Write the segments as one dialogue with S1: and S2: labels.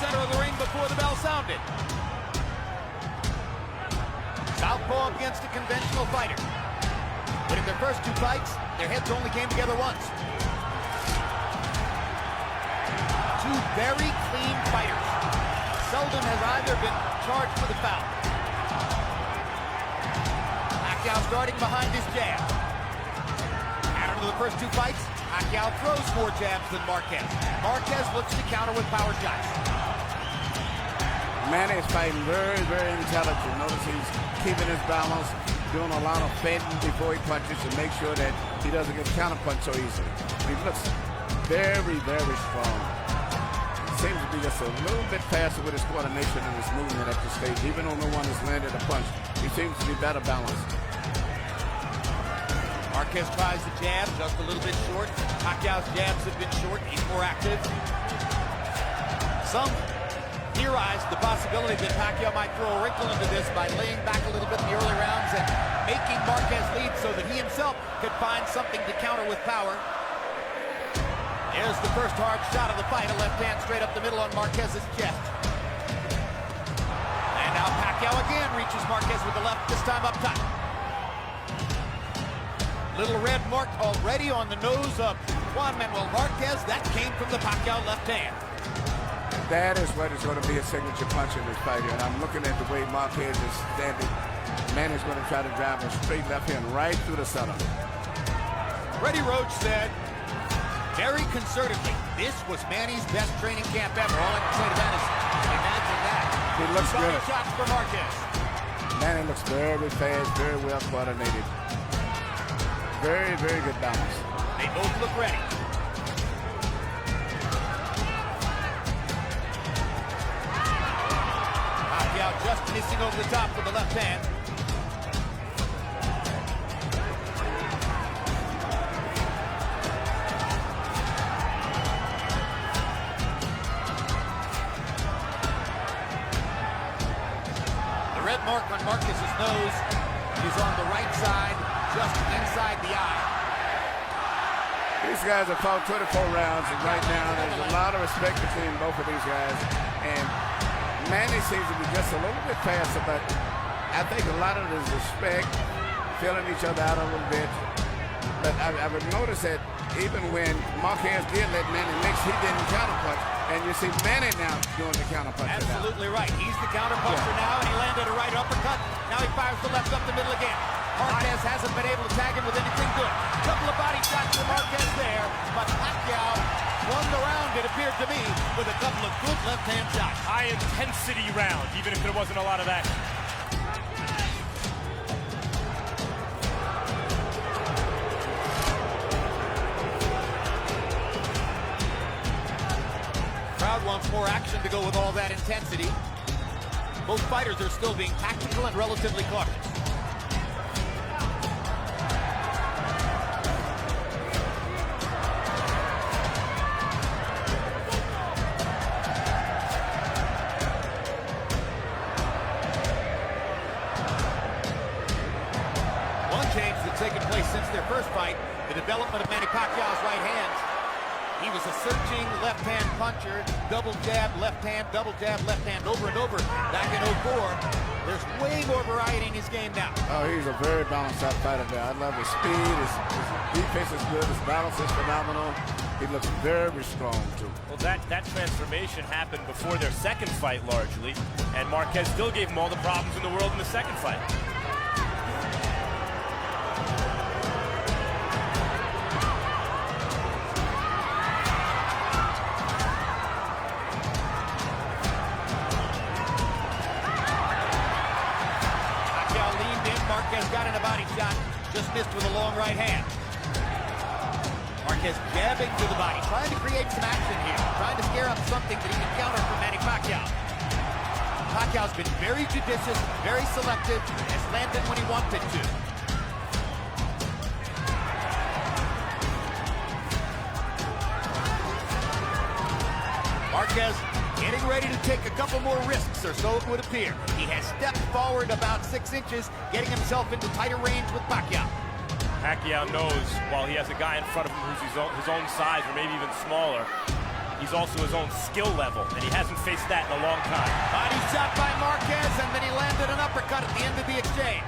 S1: center of the ring before the bell sounded. Southpaw against a conventional fighter. But in their first two fights, their heads only came together once. Two very clean fighters. Seldom has either been charged with a foul. Pacquiao starting behind his jab. Pattern of the first two fights, Pacquiao throws more jabs than Marquez. Marquez looks to counter with power shots.
S2: Manny is fighting very, very intelligent. Notice he's keeping his balance, doing a lot of fending before he punches to make sure that he doesn't get counterpunched so easily. He looks very, very strong. He seems to be just a little bit faster with his coordination and his movement at this stage. Even though no one has landed a punch, he seems to be better balanced.
S1: Marquez tries the jab, just a little bit short. Pacquiao's jabs have been short. He's more active. Some theorized the possibility that Pacquiao might throw a wrinkle into this by laying back a little bit in the early rounds and making Marquez lead so that he himself could find something to counter with power. Here's the first hard shot of the fight, a left hand straight up the middle on Marquez's chest. And now Pacquiao again reaches Marquez with the left, this time up top. Little red mark already on the nose of Juan Manuel Marquez. That came from the Pacquiao left hand.
S2: That is what is going to be a signature punch in this fight here. And I'm looking at the way Marquez is standing. Manny's going to try to drive a straight left hand right through the center.
S1: Freddie Roach said, very concertedly, this was Manny's best training camp ever. All I can say to that is, imagine that.
S2: He looks good.
S1: Shots for Marquez.
S2: Manny looks very fast, very well coordinated. Very, very good balance.
S1: They both look ready. Pacquiao just missing over the top with the left hand. The red mark on Marquez's nose is on the right side, just inside the eye.
S2: These guys have fought 24 rounds, and right now there's a lot of respect between both of these guys. And Manny seems to be just a little bit faster, but I think a lot of it is respect, feeling each other out a little bit. But I would notice that even when Marquez did let Manny mix, he didn't counterpunch. And you see Manny now doing the counterpunch.
S1: Absolutely right. He's the counterpuncher now, and he landed a right uppercut. Now he fires the left up the middle again. Marquez hasn't been able to tag him with anything good. A couple of body shots to Marquez there, but Pacquiao won the round, it appeared to me, with a couple of good left-hand shots.
S3: High-intensity round, even if there wasn't a lot of action.
S1: Crowd wants more action to go with all that intensity. Both fighters are still being tactical and relatively cautious. Change that's taken place since their first fight, the development of Manny Pacquiao's right hands. He was a searching left-hand puncher, double jab, left hand, double jab, left hand, over and over back in 04. There's way more variety in his game now.
S2: Oh, he's a very balanced out fighter there. I love his speed, his defense is good, his balance is phenomenal. He looks very strong, too.
S3: Well, that transformation happened before their second fight, largely, and Marquez still gave him all the problems in the world in the second fight.
S1: Marquez got in a body shot, just missed with a long right hand. Marquez jabbing to the body, trying to create some action here, trying to scare up something that he can counter from Manny Pacquiao. Pacquiao's been very judicious, very selective, and has landed when he wanted to. Marquez getting ready to take a couple more risks, or so it would appear. He has stepped forward about 6 inches, getting himself into tighter range with Pacquiao.
S3: Pacquiao knows while he has a guy in front of him who's his own size or maybe even smaller, he's also his own skill level, and he hasn't faced that in a long time.
S1: Body shot by Marquez, and then he landed an uppercut at the end of the exchange.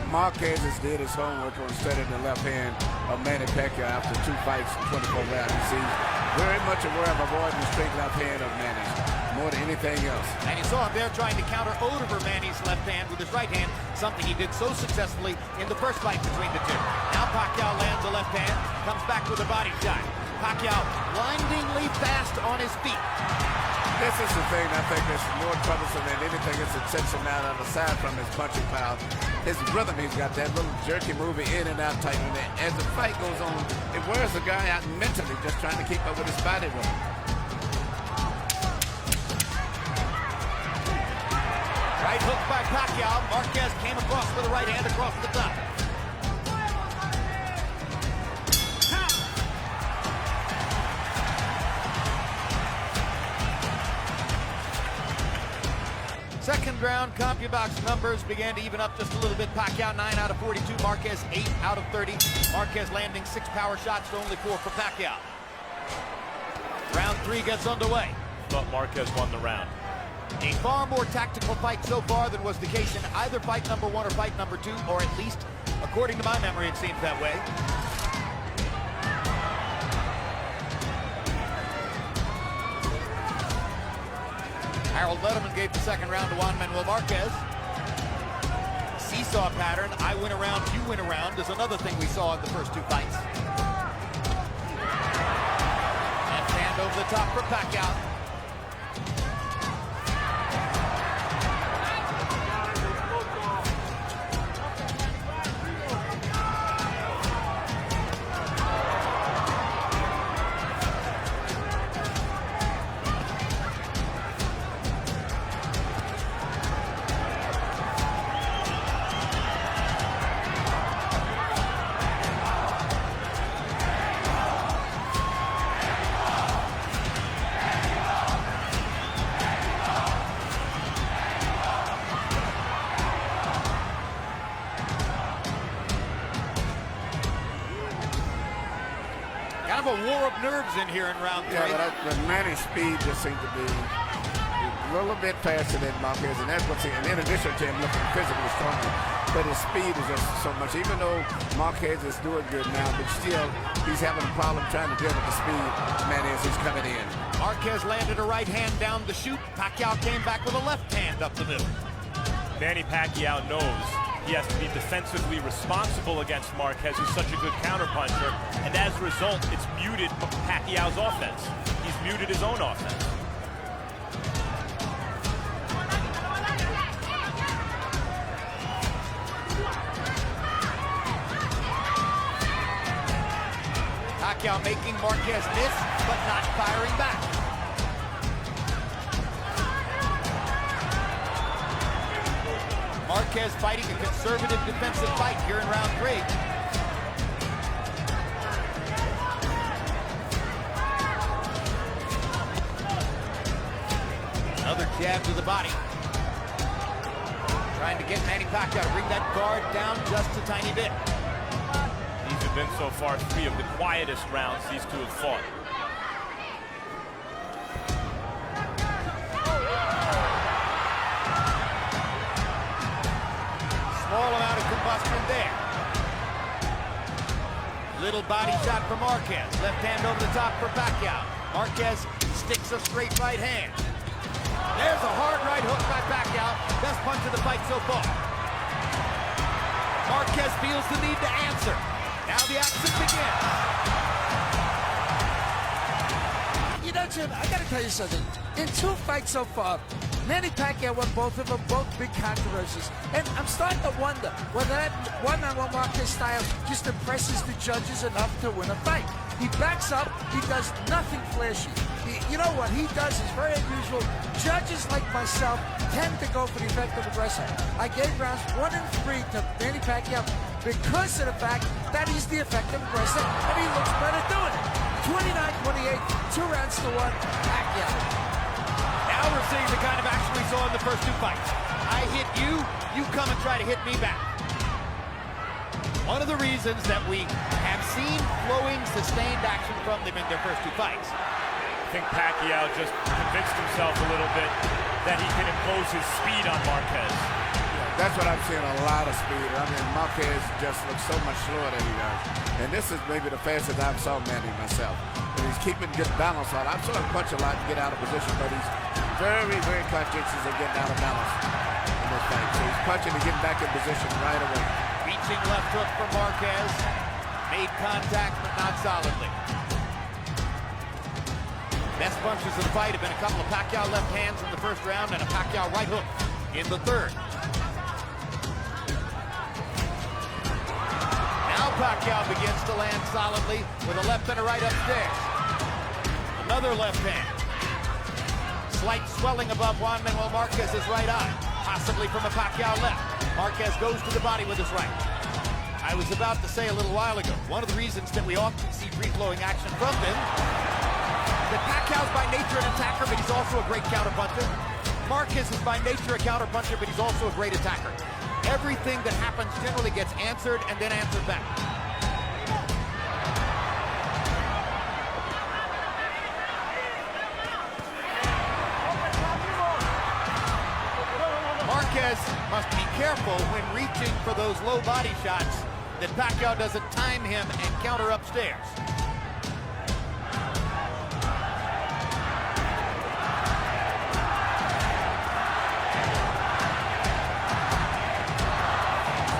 S2: Marquez has did his homework on studying the left hand of Manny Pacquiao after 2 fights in 24 rounds. He's very much aware of avoiding the straight left hand of Manny more than anything else.
S1: And you saw him there trying to counter over Manny's left hand with his right hand, something he did so successfully in the first fight between the two. Now Pacquiao lands a left hand, comes back with a body shot. Pacquiao blindingly fast on his feet.
S2: This is the thing I think is more troublesome than anything that's intentional aside from his punching power. His rhythm, he's got that little jerky moving in and out type of that. As the fight goes on, it wears the guy out mentally just trying to keep up with his body rhythm.
S1: Right hook by Pacquiao. Marquez came across with a right hand across the top. Second round, CompuBox numbers began to even up just a little bit. Pacquiao 9 out of 42, Marquez 8 out of 30. Marquez landing 6 power shots to only 4 for Pacquiao. Round 3 gets underway.
S3: Thought Marquez won the round.
S1: A far more tactical fight so far than was the case in either fight number 1 or fight number 2, or at least, according to my memory, it seems that way. Harold Letterman gave the second round to Juan Manuel Marquez. Seesaw pattern, I win a round, you win a round, is another thing we saw in the first 2 fights. Left hand over the top for Pacquiao. Kind of a war of nerves in here in round 3.
S2: Yeah, but Manny's speed just seemed to be a little bit faster than Marquez, and that's what's in addition to him looking physically stronger. But his speed is just so much. Even though Marquez is doing good now, but still he's having a problem trying to deal with the speed Manny as he's coming in.
S1: Marquez landed a right hand down the chute. Pacquiao came back with a left hand up the middle.
S3: Manny Pacquiao knows he has to be defensively responsible against Marquez, who's such a good counterpuncher, and as a result, it's muted Pacquiao's offense. He's muted his own offense.
S1: Pacquiao making Marquez miss, but not firing back. Marquez fighting a conservative defensive fight here in round 3. Another jab to the body. Trying to get Manny Pacquiao to bring that guard down just a tiny bit.
S3: These have been so far 3 of the quietest rounds these two have fought.
S1: Small amount of combustion there. Little body shot for Marquez. Left hand over the top for Pacquiao. Marquez sticks a straight right hand. There's a hard right hook by Pacquiao. Best punch of the fight so far. Marquez feels the need to answer. Now the action begins.
S4: You know, Jim, I gotta tell you something. In 2 fights so far, Manny Pacquiao won both of them, both big controversies. And I'm starting to wonder whether that one-on-one Marquez style just impresses the judges enough to win a fight. He backs up, he does nothing flashy. You know what he does is very unusual. Judges like myself tend to go for the effective aggressor. I gave rounds 1 and 3 to Manny Pacquiao because of the fact that he's the effective aggressor and he looks better doing it. 29-28, 2 rounds to 1, Pacquiao.
S1: Now we're seeing the kind of action we saw in the first 2 fights. I hit you, you come and try to hit me back. One of the reasons that we have seen flowing, sustained action from them in their first 2 fights
S3: think Pacquiao just convinced himself a little bit that he can impose his speed on Marquez.
S2: That's what I'm seeing, a lot of speed. I mean, Marquez just looks so much slower than he does. And this is maybe the fastest I've saw Manny myself. And he's keeping good balance on. I've saw him punch a lot and get out of position, but he's very, very conscientious of getting out of balance in this fight. So he's punching and getting back in position right away.
S1: Reaching left hook for Marquez. Made contact, but not solidly. Best punches of the fight have been a couple of Pacquiao left hands in the first round and a Pacquiao right hook in the third. Now Pacquiao begins to land solidly with a left and a right upstairs. Another left hand. Slight swelling above Juan Manuel Marquez's right eye, possibly from a Pacquiao left. Marquez goes to the body with his right. I was about to say a little while ago, one of the reasons that we often see free-flowing action from them, that Pacquiao's by nature an attacker, but he's also a great counterpuncher. Marquez is by nature a counterpuncher, but he's also a great attacker. Everything that happens generally gets answered and then answered back. Marquez must be careful when reaching for those low body shots that Pacquiao doesn't time him and counter upstairs.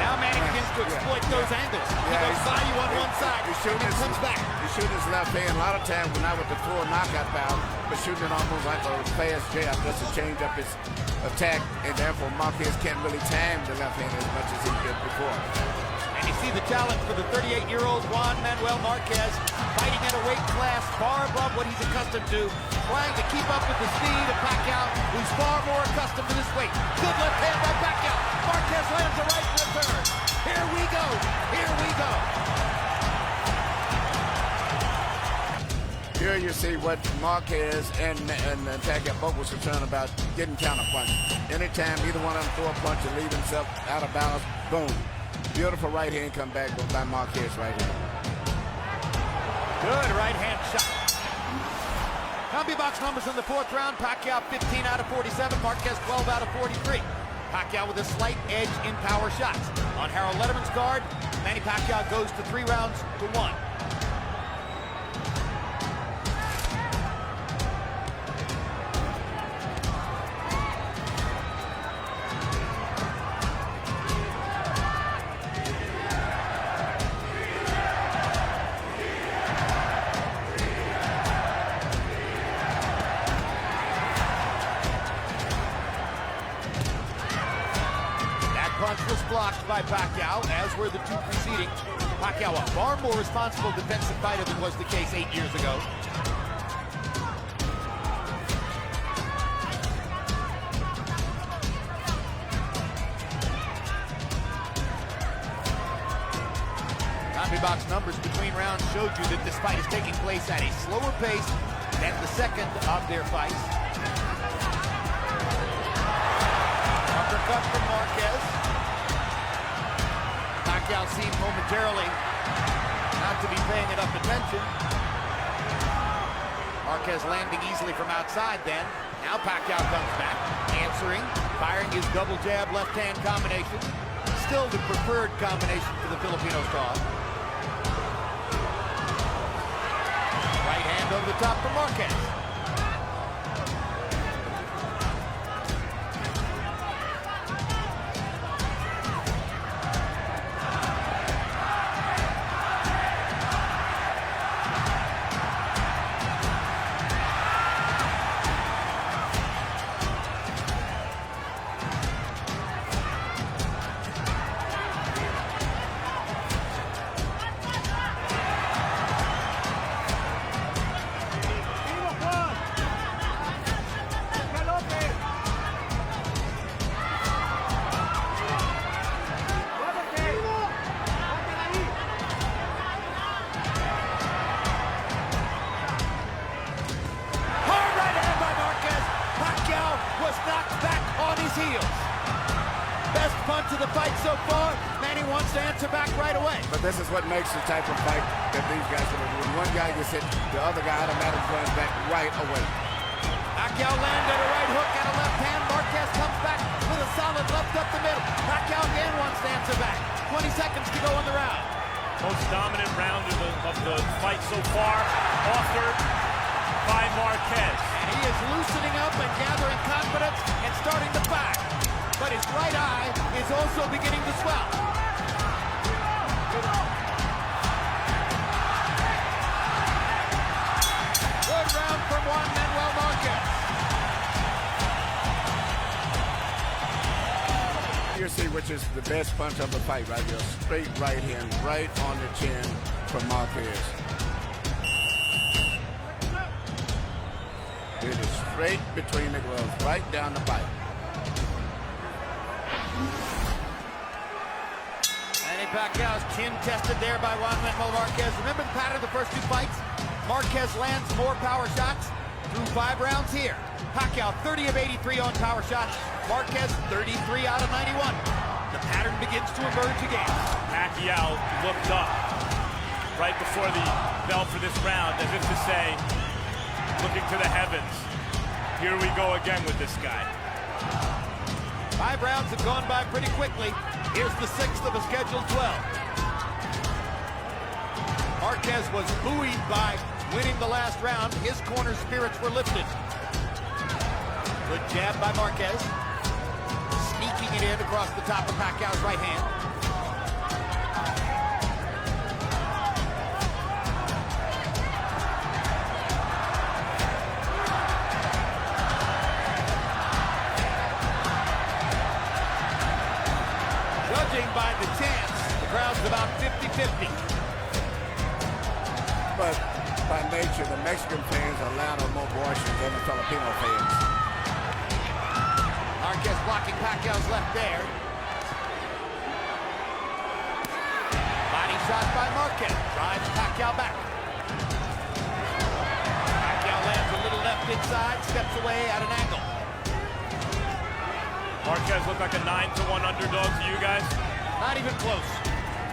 S1: Now Manny begins to exploit those angles. He goes by you on one side and then comes back.
S2: He's shooting his left hand. A lot of times when I with the full knockout bout, but shooting it almost like a fast jab just to change up his attack, and therefore Marquez can't really time the left hand as much as he did before.
S1: And you see the challenge for the 38-year-old Juan Manuel Marquez, fighting at a weight class far above what he's accustomed to, trying to keep up with the speed of Pacquiao, who's far more accustomed to this weight. Good left hand by Pacquiao. Marquez lands a right return. Here we go. Here we go.
S2: Here you see what Marquez and Pacquiao both was concerned about, getting counterpunched. Anytime either one of them throw a punch and leave himself out of balance, boom. Beautiful right hand come back by Marquez right here.
S1: Good right hand shot. Combi box numbers in the fourth round. Pacquiao 15 out of 47. Marquez 12 out of 43. Pacquiao with a slight edge in power shots. On Harold Letterman's card, Manny Pacquiao goes to 3 rounds to 1. Punch was blocked by Pacquiao, as were the 2 preceding. Pacquiao, a far more responsible defensive fighter than was the case 8 years ago. Combi box numbers between rounds showed you that this fight is taking place at a slower pace than the second of their fights. Uppercut from Marquez. Pacquiao seemed momentarily not to be paying enough attention. Marquez landing easily from outside then. Now Pacquiao comes back, answering, firing his double jab left hand combination. Still the preferred combination for the Filipino star. Right hand over the top for Marquez. Knocked back on his heels. Best punch of the fight so far. Manny wants to answer back right away.
S2: But this is what makes the type of fight that these guys do. When one guy gets hit, the other guy automatically runs back right away.
S1: Pacquiao landed a right hook and a left hand. Marquez comes back with a solid left up the middle. Pacquiao again wants to answer back. 20 seconds to go in the round.
S3: Most dominant round of the fight so far, authored by Marquez.
S1: And he is loosening up and gathering confidence and starting to back. But his right eye is also beginning to swell. Good round from Juan Manuel Marquez.
S2: You see which is the best punch of the fight right here. Straight right hand, right on the chin from Marquez. It is straight between the gloves, right down the pipe.
S1: Manny Pacquiao's chin tested there by Juan Manuel Marquez. Remember the pattern of the first two fights? Marquez lands more power shots through 5 rounds here. Pacquiao 30 of 83 on power shots. Marquez 33 out of 91. The pattern begins to emerge again.
S3: Pacquiao looked up right before the bell for this round as if to say, looking to the heavens, here we go again with this guy.
S1: 5 rounds have gone by pretty quickly. Here's the 6th of a scheduled 12. Marquez was buoyed by winning the last round. His corner spirits were lifted. Good jab by Marquez. Sneaking it in across the top of Pacquiao's right hand. Judging by the chance, the crowd's about 50-50.
S2: But by nature, the Mexican fans are louder, more boisterous than the Filipino fans.
S1: Marquez blocking Pacquiao's left there. Body shot by Marquez. Drives Pacquiao back. Pacquiao lands a little left inside, steps away at an angle.
S3: Marquez looked like a 9-1 underdog to you guys.
S1: Not even close.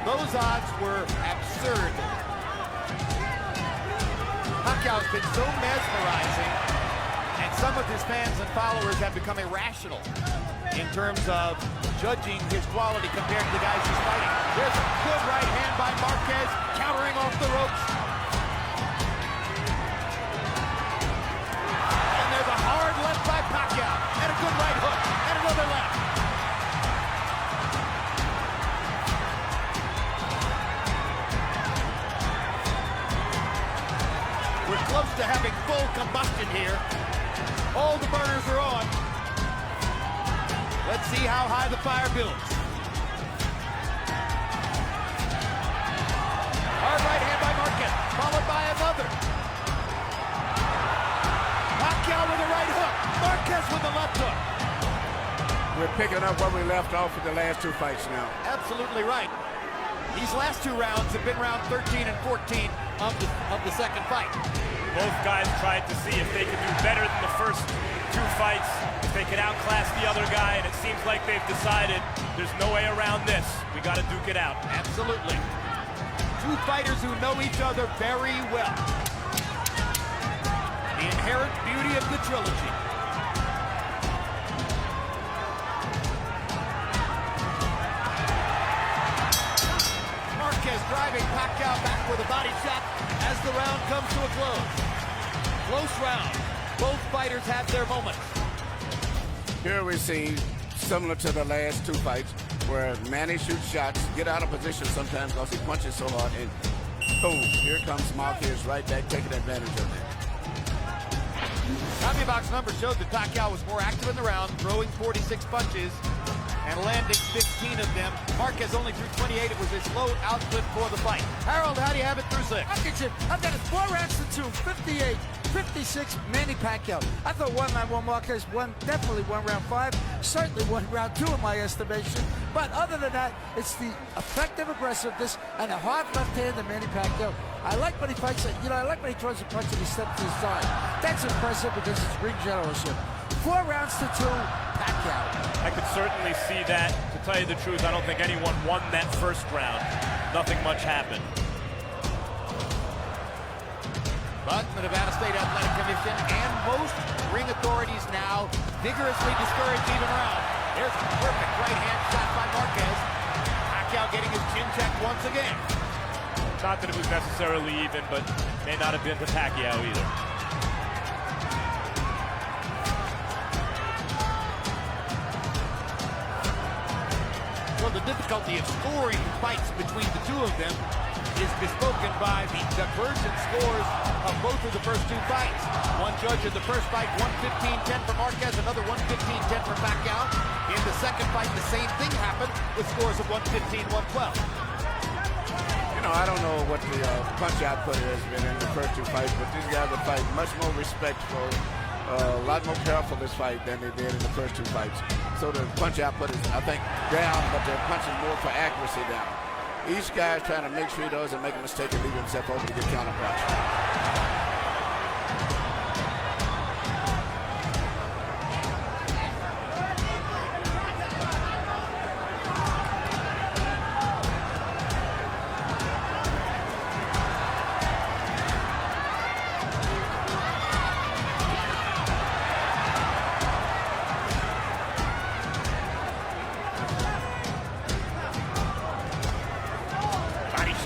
S1: Those odds were absurd. Pacquiao's been so mesmerizing, and some of his fans and followers have become irrational in terms of judging his quality compared to the guys he's fighting. There's a good right hand by Marquez, countering off the ropes. And there's a hard left by Pacquiao, and a good right hook, and another left. We're close to having full combustion here. All the burners are on. Let's see how high the fire builds. Hard right hand by Marquez, followed by another. Pacquiao with a right hook. Marquez with a left hook.
S2: We're picking up where we left off with the last 2 fights now.
S1: Absolutely right. These last 2 rounds have been round 13 and 14 of the second fight.
S3: Both guys tried to see if they could do better than the first 2 fights, if they could outclass the other guy, and it seems like they've decided there's no way around this. We got to duke it out.
S1: Absolutely. 2 fighters who know each other very well. The inherent beauty of the trilogy. Marquez driving Pacquiao back with a body shot as the round comes to a close. Close round. Both fighters have their moments.
S2: Here we see, similar to the last 2 fights, where Manny shoots shots, get out of position sometimes because he punches so hard, and boom, here comes Marquez right back, taking advantage of it.
S1: CompuBox numbers showed that Pacquiao was more active in the round, throwing 46 punches and landing 15 of them. Marquez only threw 28. It was a slow output for the fight. Harold, how do you have it through 6?
S4: I've got it 4 rounds to 2, 58, 56, Manny Pacquiao. I thought Juan Manuel Marquez definitely won round 5, certainly won round 2 in my estimation. But other than that, it's the effective aggressiveness and the hard left hand of Manny Pacquiao. I like when he fights, I like when he throws a punch and he steps to the side. That's impressive because it's ring generalship. 4 rounds to 2, Pacquiao.
S3: I could certainly see that. To tell you the truth, I don't think anyone won that first round. Nothing much happened.
S1: But the Nevada State Athletic Commission and most ring authorities now vigorously discourage even round. There's a perfect right hand shot by Marquez. Pacquiao getting his chin checked once again.
S3: Not that it was necessarily even, but may not have been to Pacquiao either.
S1: Well, the difficulty of scoring fights between the two of them is bespoken by the divergent scores of both of the first two fights. One judge in the first fight, 115-10 for Marquez, another 115-10 for Pacquiao. In the second fight, the same thing happened with scores of 115-112.
S2: You know, I don't know what the punch output has been in the first two fights, but these guys are fighting much more respectful, a lot more careful this fight than they did in the first two fights. So the punch output is, I think, down, but they're punching more for accuracy down. Each guy is trying to make sure he doesn't make a mistake and leave himself open to get counter punch.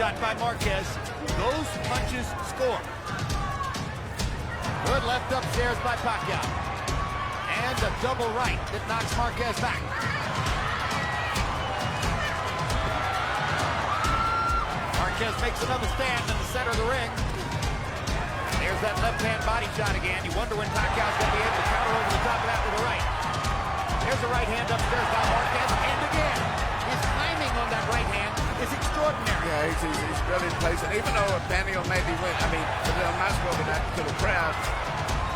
S1: Shot by Marquez. Those punches score. Good left upstairs by Pacquiao. And a double right that knocks Marquez back. Marquez makes another stand in the center of the ring. There's that left-hand body shot again. You wonder when Pacquiao's going to be able to counter over the top of that with a right. There's a right hand upstairs by Marquez. And again, his timing on that right hand is extraordinary.
S2: Yeah, he's really in place. And even though Daniel maybe went, I mean, I'm not spoken to the crowd,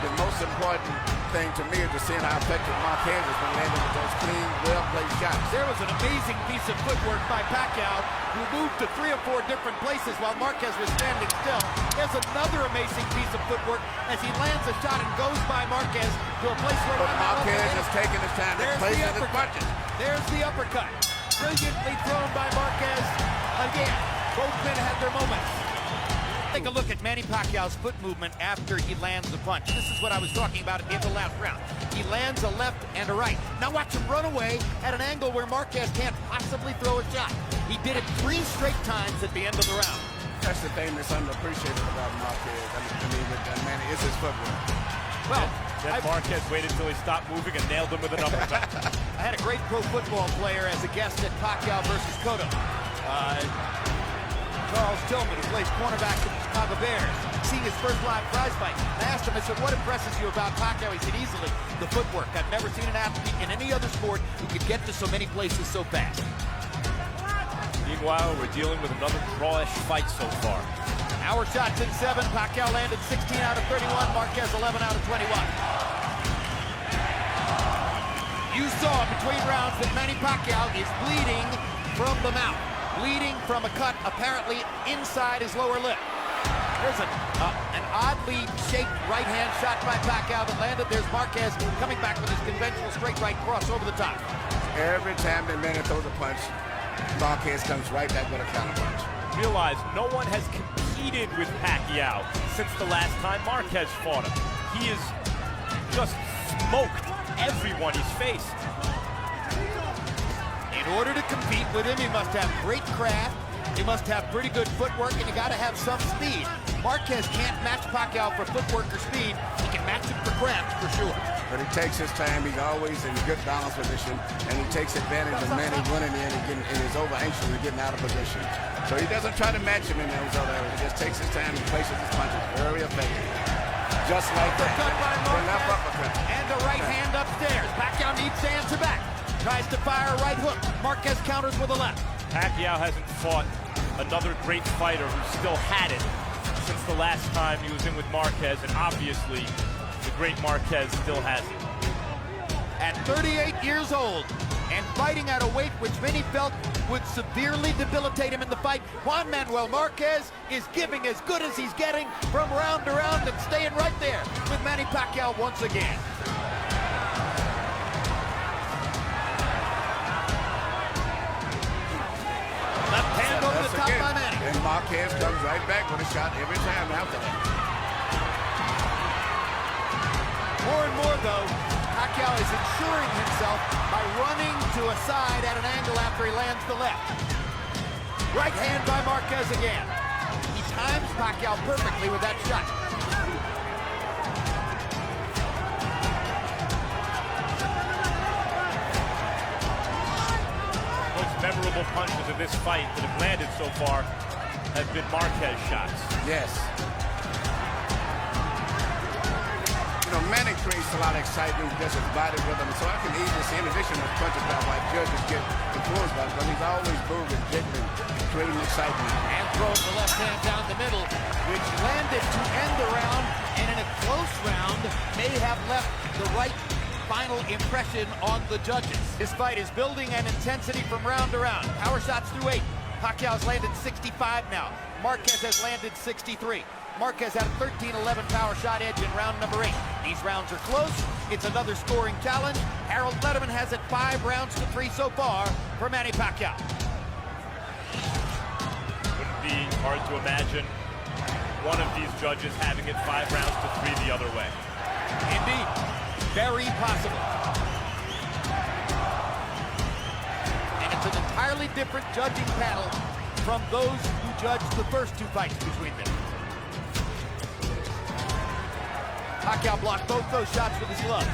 S2: the most important thing to me is to see how effective Marquez is when landing with those clean, well-placed shots.
S1: There was an amazing piece of footwork by Pacquiao, who moved to 3 or 4 different places while Marquez was standing still. There's another amazing piece of footwork as he lands a shot and goes by Marquez to a place where
S2: Marquez is taking his time to place his punches.
S1: There's the uppercut. Brilliantly thrown by Marquez. Again, both men had their moments. Take a look at Manny Pacquiao's foot movement after he lands a punch. This is what I was talking about at the end of the last round. He lands a left and a right. Now watch him run away at an angle where Marquez can't possibly throw a shot. He did it 3 straight times at the end of the round.
S2: That's the thing that's underappreciated about Marquez. I mean, with Manny, it's his footwork.
S1: Well,
S3: then Marquez waited until he stopped moving and nailed him with an uppercut.
S1: I had a great pro football player as a guest at Pacquiao versus Cotto. Charles Tillman, who plays cornerback for the Chicago Bears, seeing his first live prize fight. I asked him, I said, what impresses you about Pacquiao? He said, easily, the footwork. I've never seen an athlete in any other sport who could get to so many places so fast.
S3: Meanwhile, we're dealing with another drawish fight so far.
S1: Our shots in 7. Pacquiao landed 16 out of 31. Marquez 11 out of 21. You saw between rounds that Manny Pacquiao is bleeding from the mouth. Bleeding from a cut apparently inside his lower lip. There's an oddly shaped right hand shot by Pacquiao that landed. There's Marquez coming back with his conventional straight right cross over the top.
S2: Every time that Manny throws a punch, Marquez comes right back with a counter punch.
S3: Realize no one has competed with Pacquiao since the last time Marquez fought him. He has just smoked everyone he's faced.
S1: In order to compete with him, you must have great craft, you must have pretty good footwork, and you got to have some speed. Marquez can't match Pacquiao for footwork or speed. He can match him for craft, for sure.
S2: But he takes his time. He's always in good balance position, and he takes advantage of Manny running in and is over anxious and getting out of position. So he doesn't try to match him in those other areas. He just takes his time and places his punches very effective. Just like that.
S1: Cut by
S2: The left
S1: Marquez,
S2: uppercut.
S1: and the right hand upstairs. Pacquiao needs to answer back. Tries to fire a right hook. Marquez counters with a left.
S3: Pacquiao hasn't fought another great fighter who still had it since the last time he was in with Marquez, and obviously the great Marquez still has it.
S1: At 38 years old and fighting at a weight which many felt would severely debilitate him in the fight, Juan Manuel Marquez is giving as good as he's getting from round to round and staying right there with Manny Pacquiao once again. stopped
S2: again.
S1: by Manny.
S2: And Marquez comes right back with a shot every time after that.
S1: More and more, though, Pacquiao is ensuring himself by running to a side at an angle after he lands the left. Right hand by Marquez again. He times Pacquiao perfectly with that shot.
S3: Most memorable punches in this fight that have landed so far have been Marquez shots.
S2: Yes. You know, Manny creates a lot of excitement just his body rhythm, so I can easily see, in addition to punches by why judges get influenced by it, but he's always moving, jiggling, creating excitement.
S1: And throws the left hand down the middle, which landed to end the round, and in a close round may have left the right final impression on the judges. This fight is building an intensity from round to round. Power shots through 8. Pacquiao's landed 65 now. Marquez has landed 63. Marquez had a 13-11 power shot edge in round number 8. These rounds are close. It's another scoring challenge. Harold Letterman has it 5 rounds to 3 so far for Manny Pacquiao.
S3: Wouldn't be hard to imagine one of these judges having it 5 rounds to 3 the other way.
S1: Indeed, very possible. And it's an entirely different judging panel from those who judged the first 2 fights between them. Pacquiao blocked both those shots with his gloves.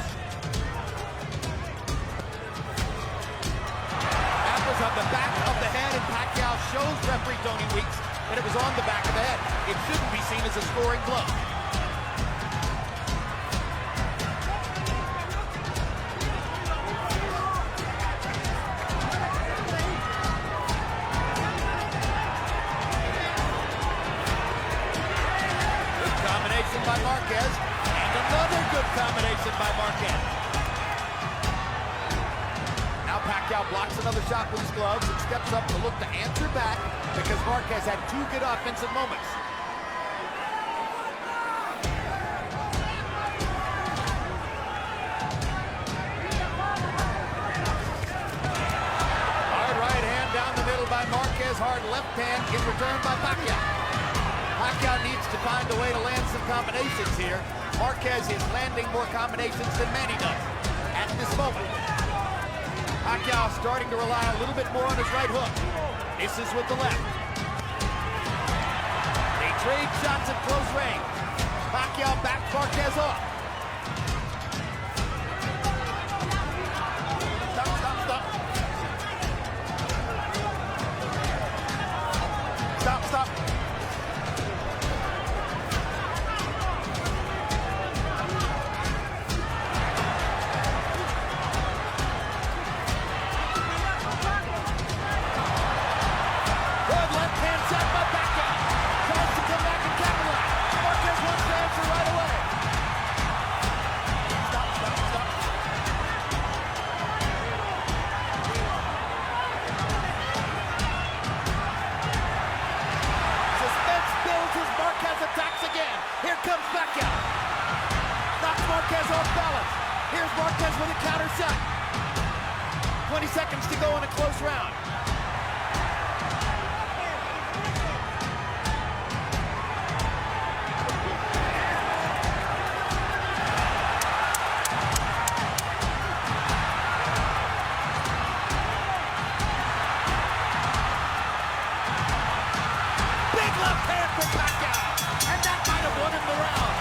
S1: That was on the back of the head, and Pacquiao shows referee Tony Weeks that it was on the back of the head. It shouldn't be seen as a scoring blow. Good combination by Marquez. Another good combination by Marquez. Now Pacquiao blocks another shot with his gloves and steps up to look to answer back because Marquez had 2 good offensive moments. Hard right hand down the middle by Marquez. Hard left hand in return by Pacquiao. Pacquiao needs to find a way to land some combinations here. Marquez is landing more combinations than Manny does at this moment. Pacquiao starting to rely a little bit more on his right hook. Misses with the left. They trade shots at close range. Pacquiao backs Marquez off. Stop. Marquez off balance. Here's Marquez with a counter shot. 20 seconds to go in a close round. Big left hand for Pacquiao. And that might have won him the round.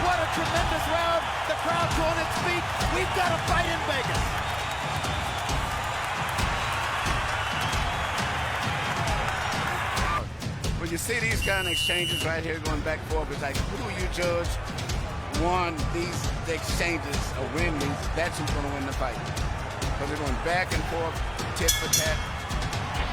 S1: What a tremendous round. The crowd's on its feet. We've got a fight in Vegas.
S2: When you see these kind of exchanges right here going back and forth, it's like, who do you judge won these exchanges or win these? That's who's going to win the fight. Because they're going back and forth, tit for tat.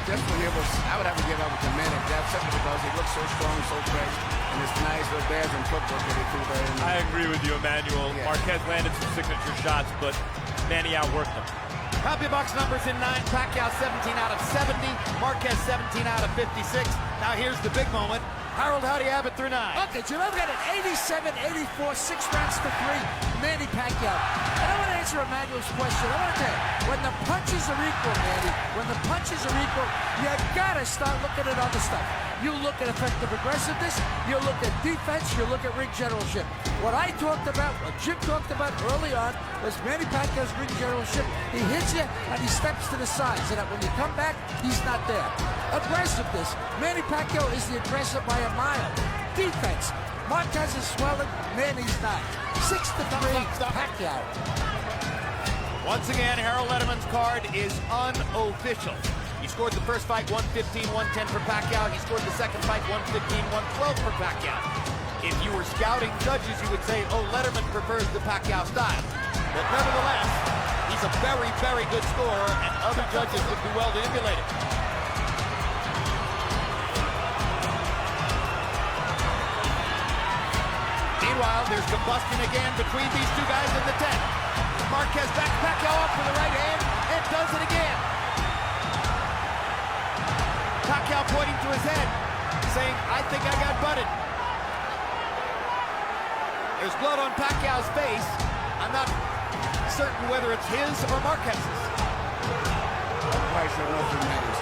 S2: This one here was, I would have to give up with the man at that simply because he looks so strong, so fresh, and it's nice little bears and football that he threw there.
S3: I agree with you, Emmanuel.
S2: Yeah.
S3: Marquez landed some signature shots, but Manny outworked him.
S1: CompuBox numbers in 9. Pacquiao 17 out of 70. Marquez 17 out of 56. Now here's the big moment. Harold, how do you have it through 9?
S4: Okay, so I've got an 87-84, 6 rounds to 3, Manny Pacquiao. And I want to answer Emmanuel's question. I want to tell you, when the punches are equal, Manny, when the punches are equal, you got to start looking at other stuff. You look at effective aggressiveness, you look at defense, you look at ring generalship. What I talked about, what Jim talked about early on, was Manny Pacquiao's ring generalship. He hits you and he steps to the side, so that when you come back, he's not there. Aggressiveness, Manny Pacquiao is the aggressor by a mile. Defense, Marquez is swelling, Manny's not. 6-3, Pacquiao.
S1: Once again, Harold Letterman's card is unofficial. He scored the first fight 115-110 for Pacquiao. He scored the second fight 115-112 for Pacquiao. If you were scouting judges, you would say, oh, Letterman prefers the Pacquiao style. But nevertheless, he's a very, very good scorer, and other judges would do well to emulate it. Meanwhile, there's combustion again between these two guys in the 10th. Marquez backs Pacquiao up for the right hand and does it again. Pacquiao pointing to his head, saying, I think I got butted. There's blood on Pacquiao's face. I'm not certain whether it's his or Marquez's.
S2: I'm quite sure nothing matters.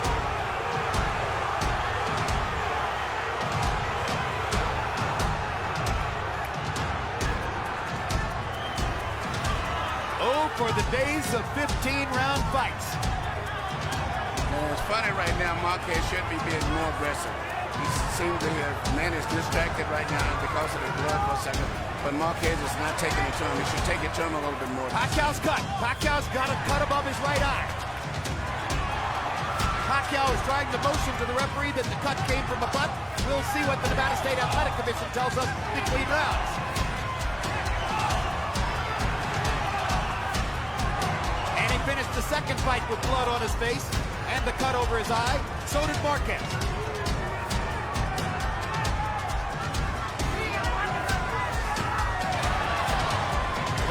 S1: Oh, for the days of 15-round fights.
S2: And it's funny right now, Marquez should be being more aggressive. He seems to have, Manny's distracted right now because of the blood for a second, but Marquez is not taking it to him. He should take it to him a little bit more.
S1: Pacquiao's cut. Pacquiao's got a cut above his right eye. Pacquiao is trying to motion to the referee that the cut came from a butt. We'll see what the Nevada State Athletic Commission tells us between rounds. And he finished the second fight with blood on his face and the cut over his eye. So did Marquez.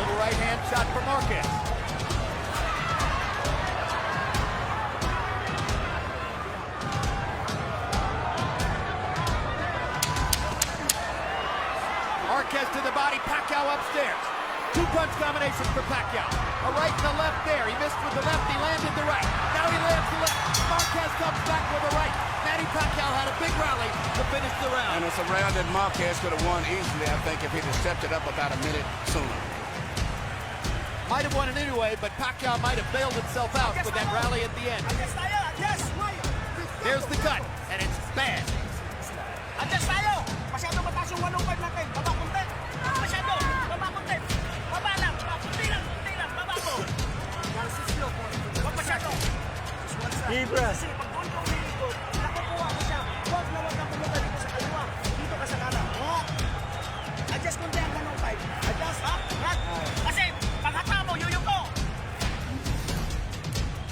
S1: Little right hand shot for Marquez. Marquez to the body, Pacquiao upstairs. Two-punch combination for Pacquiao. A right and a left there. He missed with the left, he landed the right. Now he lands the left. Marquez comes back with a right. Manny Pacquiao had a big rally to finish the round.
S2: And it's a round that Marquez could have won easily, I think, if he'd have stepped it up about a minute sooner.
S1: Might have won it anyway, but Pacquiao might have bailed himself out with that rally at the end. There's the cut, and it's bad.
S5: Adjust tayo! Masyado mataas yung 105 natin. Baba konti. Masyado. Baba konti. Baba lang. Kunti lang. Baba ko. Baba masyado.
S4: Libra.
S5: Kasi pag doon kong hilikot, nakukuha ko siya. Huwag na huwag na pumunta dito sa kaliwa. Dito ka sa kanan. Adjust konti ang 105. Adjust, ha? Kasi pag hata mo, yuyuko.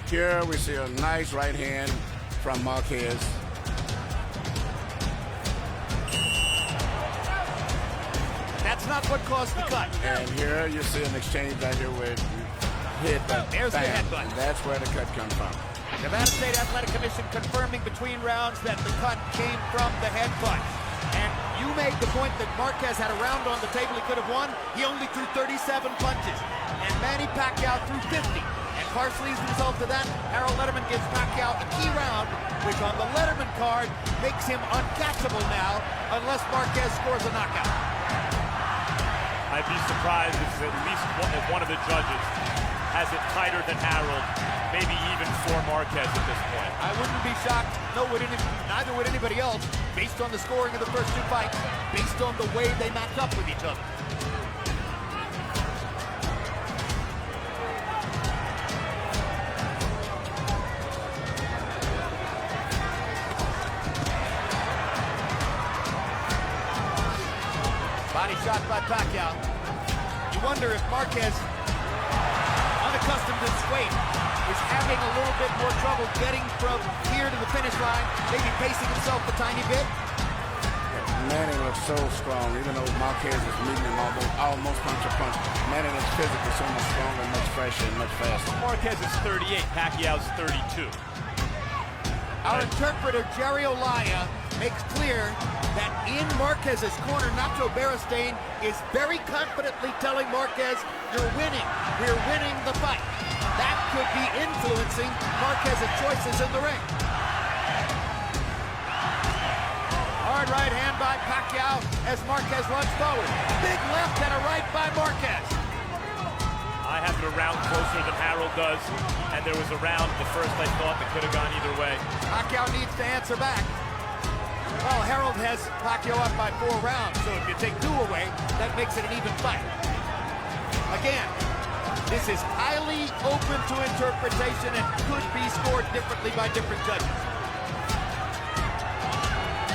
S2: Here we see a nice right hand from Marquez.
S1: That's not what caused the cut.
S2: And here you see an exchange right here with hit,
S1: There's the
S2: bam,
S1: headbutt.
S2: and that's where the cut comes from.
S1: Nevada State Athletic Commission confirming between rounds that the cut came from the headbutt. And you made the point that Marquez had a round on the table he could have won. He only threw 37 punches. And Manny Pacquiao threw 50. And partially as a result of that, Harold Letterman gives Pacquiao a key round, which on the Letterman card makes him uncatchable now, unless Marquez scores a knockout.
S3: I'd be surprised if at least one of the judges has it tighter than Harold, maybe even for Marquez at this point.
S1: I wouldn't be shocked, neither would anybody else, based on the scoring of the first two fights, based on the way they match up with each other. Body shot by Pacquiao. You wonder if Marquez, unaccustomed to this weight, is having a little bit more trouble getting from here to the finish line, maybe pacing himself a tiny bit.
S2: Manny looks so strong, even though Marquez is meeting him almost punch to punch. Manny looks physically so much stronger, much fresher, and much faster.
S3: Marquez is 38, Pacquiao's 32.
S1: Our interpreter, Jerry Olaya, makes clear that in Marquez's corner, Nacho Beristain is very confidently telling Marquez, you're winning. We're winning the fight. That could be influencing Marquez's choices in the ring. Hard right hand by Pacquiao as Marquez runs forward. Big left and a right by Marquez.
S3: I have it a round closer than Harold does, and there was a round, the first I thought, that could have gone either way.
S1: Pacquiao needs to answer back. Well, Harold has Pacquiao up by 4 rounds, so if you take 2 away, that makes it an even fight. Again, this is highly open to interpretation and could be scored differently by different judges.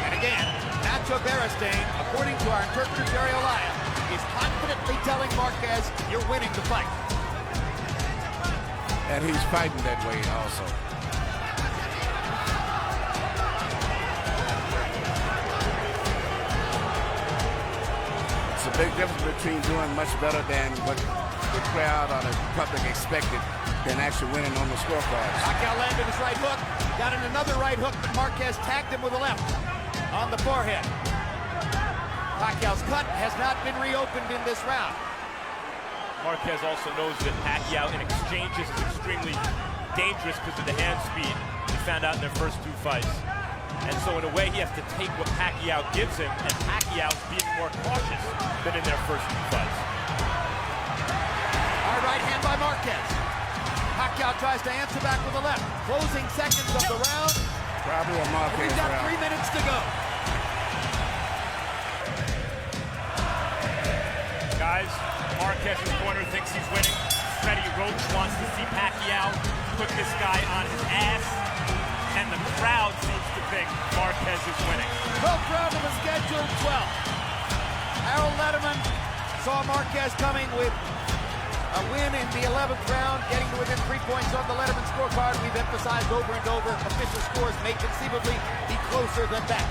S1: And again, Nacho Beristain, according to our interpreter Jerry Olaya, is confidently telling Marquez, you're winning the fight.
S2: And he's fighting that way also. It's a big difference between doing much better than what the crowd or the public expected than actually winning on the scorecards.
S1: Pacquiao landed his right hook, got in another right hook, but Marquez tagged him with a left on the forehead. Pacquiao's cut has not been reopened in this round.
S3: Marquez also knows that Pacquiao in exchanges is extremely dangerous because of the hand speed he found out in their first 2 fights. And so in a way, he has to take what Pacquiao gives him, and Pacquiao's being more cautious than in their first 2 fights.
S1: Hard right hand by Marquez. Pacquiao tries to answer back with a left. Closing seconds of the round.
S2: Probably a Marquez
S1: We've got
S2: round.
S1: 3 minutes to go.
S3: Guys, Marquez's corner thinks he's winning. Freddie Roach wants to see Pacquiao put this guy on his ass, and the crowd seems to think Marquez is winning.
S1: 12th round of the scheduled 12. Harold Letterman saw Marquez coming with a win in the 11th round, getting to within 3 points on the Letterman scorecard. We've emphasized over and over, official scores may conceivably be closer than that.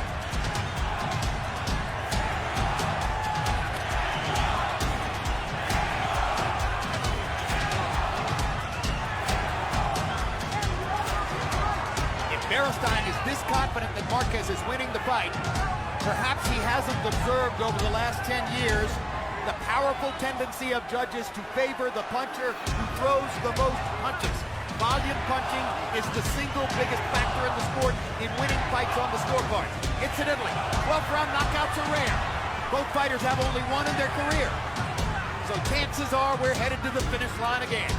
S1: Beristain is this confident that Marquez is winning the fight. Perhaps he hasn't observed over the last 10 years the powerful tendency of judges to favor the puncher who throws the most punches. Volume punching is the single biggest factor in the sport in winning fights on the scorecard. Incidentally, 12th round knockouts are rare. Both fighters have only 1 in their career. So chances are we're headed to the finish line again.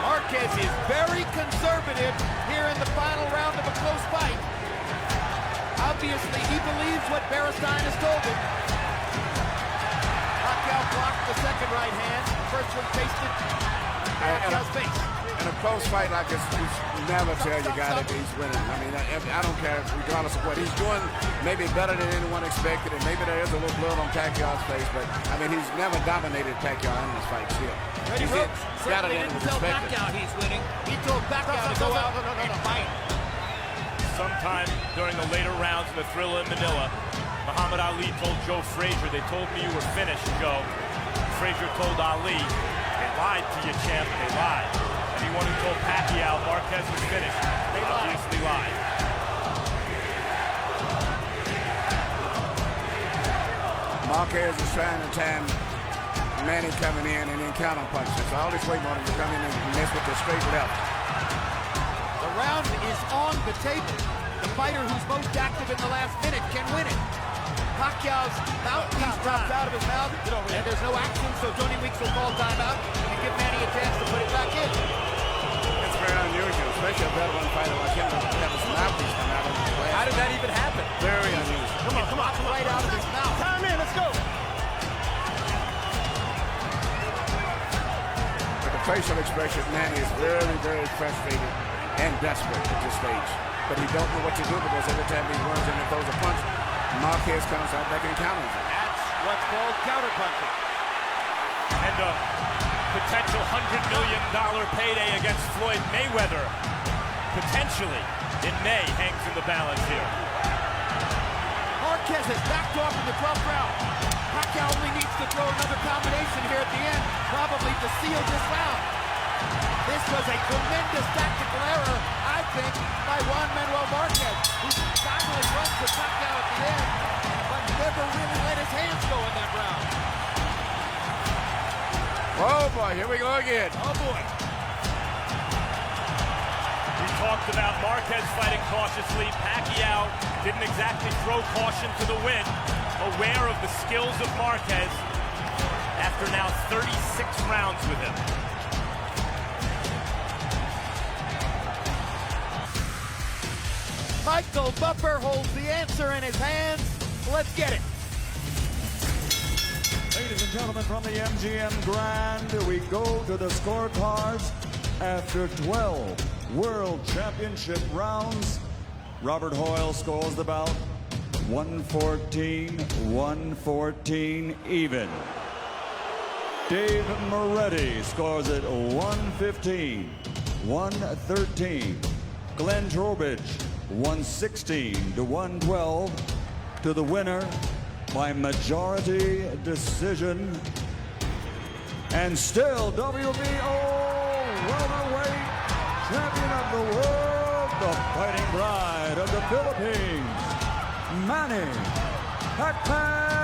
S1: Marquez is very conservative here in the final round of a close fight. Obviously, he believes what Beristain has told him. Pacquiao blocked the second right hand. First one pasted Pacquiao's face.
S2: In a close fight like this, you never tell your guy that he's winning. I mean, I don't care regardless of what he's doing. Maybe better than anyone expected, and maybe there is a little blood on Pacquiao's face, but I mean, he's never dominated Pacquiao in this fight still.
S1: Freddie Roach certainly didn't tell Pacquiao he's winning. He told Pacquiao to go out and fight.
S3: Sometime during the later rounds in the Thrilla in Manila, Muhammad Ali told Joe Frazier, they told me you were finished, Joe. Frazier told Ali, they lied to you, champ, they lied. Anyone who told Pacquiao Marquez was finished, they obviously lied.
S2: Marquez is trying to time Manny coming in and then counter punches. So all this waiting on him to come in and mess with the straight left.
S1: The round is on the table. The fighter who's most active in the last minute can win it. Pacquiao's mouthpiece drops out of his mouth, and there's no action, so Tony Weeks will call timeout and give Manny a chance to put it back in.
S2: It's very unusual, especially a veteran fighter like him to have his mouthpiece come out of his way.
S1: How did that even happen?
S2: Very unusual.
S1: Come on, right out of his mouth.
S5: Time in, let's go.
S2: But the facial expression of Manny is very, very frustrated and desperate at this stage. But he don't know what to do because every time he runs in and throws a punch, Marquez comes out back and counters him.
S1: That's what's called counterpunching.
S3: And a potential $100 million payday against Floyd Mayweather, potentially in May, hangs in the balance here.
S1: Marquez has backed off in the 12th round. Pacquiao only needs to throw another combination here at the end, probably to seal this round. This was a tremendous tactical error, I think, by Juan Manuel Marquez, who finally runs with Pacquiao at the end, but never really let his hands go in that round.
S2: Oh boy, here we go again.
S1: Oh boy.
S3: We talked about Marquez fighting cautiously. Pacquiao didn't exactly throw caution to the wind, aware of the skills of Marquez after now 36 rounds with him.
S1: Michael Buffer holds the answer in his hands. Let's get it.
S6: Ladies and gentlemen, from the MGM Grand, we go to the scorecards after 12 World Championship rounds. Robert Hoyle scores the bout 114 even. Dave Moretti scores it 113. Glenn Trowbridge 116-112 to the winner by majority decision. And still WBO welterweight champion of the world, the fighting bride of the Philippines, Manny Pacquiao.